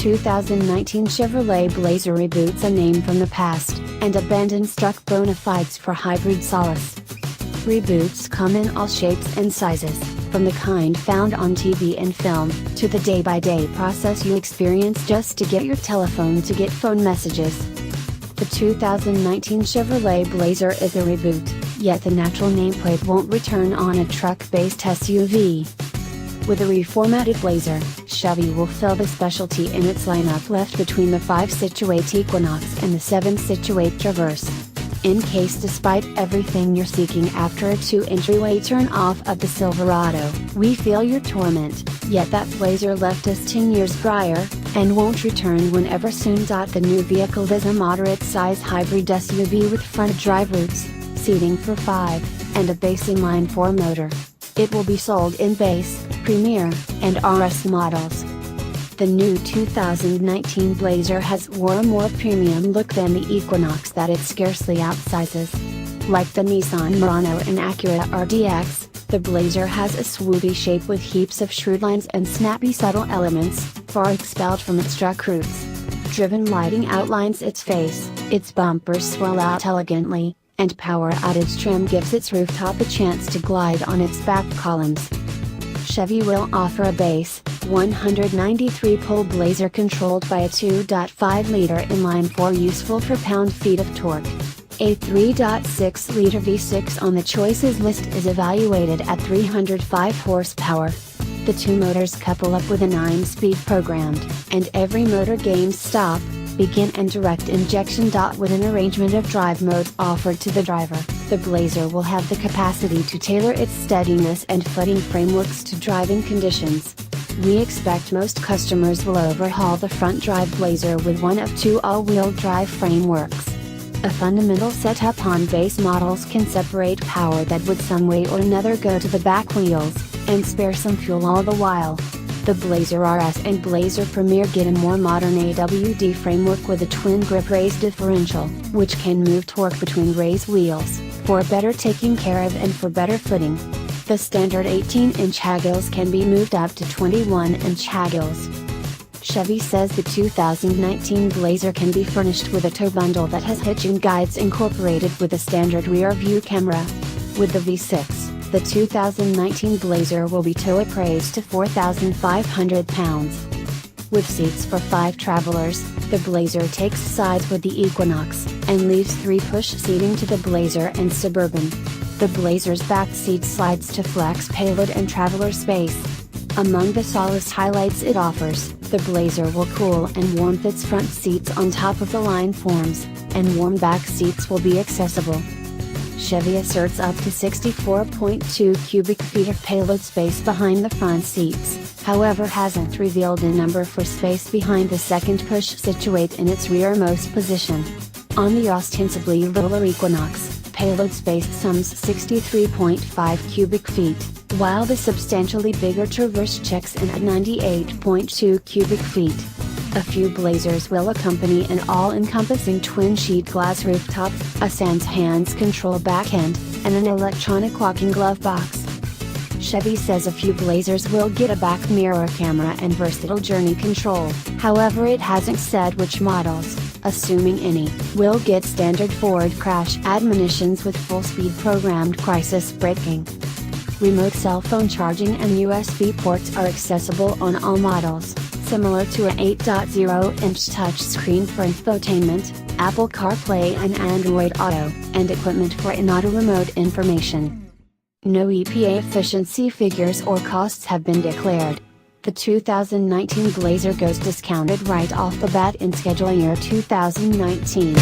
2019 Chevrolet Blazer reboots a name from the past, and abandons truck bona fides for hybrid solace. Reboots come in all shapes and sizes, from the kind found on TV and film, to the day-by-day process you experience just to get your telephone to get phone messages. The 2019 Chevrolet Blazer is a reboot, yet the natural nameplate won't return on a truck-based SUV. With a reformatted Blazer, Chevy will fill the specialty in its lineup left between the 5-situate Equinox and the 7-situate Traverse. In case despite everything you're seeking after a two-entryway turn-off of the Silverado, we feel your torment, yet that Blazer left us 10 years prior, and won't return whenever soon. The new vehicle is a moderate-size hybrid SUV with front drive roots, seating for 5, and a base inline 4 motor. It will be sold in base, Premier, and RS models. The new 2019 Blazer has a more premium look than the Equinox that it scarcely outsizes. Like the Nissan Murano and Acura RDX, the Blazer has a swoopy shape with heaps of shrewd lines and snappy subtle elements, far expelled from its truck roots. Driven lighting outlines its face, its bumpers swell out elegantly, and power outage trim gives its rooftop a chance to glide on its back columns. Chevy will offer a base, 193-pole Blazer controlled by a 2.5-liter inline-4 useful per pound-feet of torque. A 3.6-liter V6 on the choices list is evaluated at 305 horsepower. The two motors couple up with a 9-speed programmed, and every motor gains stop, begin and direct injection. With an arrangement of drive modes offered to the driver, the Blazer will have the capacity to tailor its steadiness and footing frameworks to driving conditions. We expect most customers will overhaul the front drive Blazer with one of two all-wheel drive frameworks. A fundamental setup on base models can separate power that would some way or another go to the back wheels, and spare some fuel all the while. The Blazer RS and Blazer Premier get a more modern AWD framework with a twin grip raised differential, which can move torque between raised wheels, for better taking care of and for better footing. The standard 18-inch haggles can be moved up to 21-inch haggles. Chevy says the 2019 Blazer can be furnished with a tow bundle that has hitching guides incorporated with a standard rear view camera. With the V6, the 2019 Blazer will be tow appraised to 4,500 pounds. With seats for 5 travelers, the Blazer takes sides with the Equinox, and leaves 3 push seating to the Blazer and Suburban. The Blazer's back seat slides to flex payload and traveler space. Among the solace highlights it offers, the Blazer will cool and warm its front seats on top of the line forms, and warm back seats will be accessible. Chevy asserts up to 64.2 cubic feet of payload space behind the front seats, however hasn't revealed a number for space behind the second push-situate in its rearmost position. On the ostensibly littler Equinox, payload space sums 63.5 cubic feet, while the substantially bigger Traverse checks in at 98.2 cubic feet. A few Blazers will accompany an all-encompassing twin-sheet glass rooftop, a sans hands control backend, and an electronic locking glove box. Chevy says a few Blazers will get a back mirror camera and versatile journey control, however it hasn't said which models, assuming any, will get standard forward crash admonitions with full-speed programmed crisis braking. Remote cell phone charging and USB ports are accessible on all models, similar to an 8.0-inch touchscreen for infotainment, Apple CarPlay and Android Auto, and equipment for in-auto remote information. No EPA efficiency figures or costs have been declared. The 2019 Blazer goes discounted right off the bat in schedule year 2019.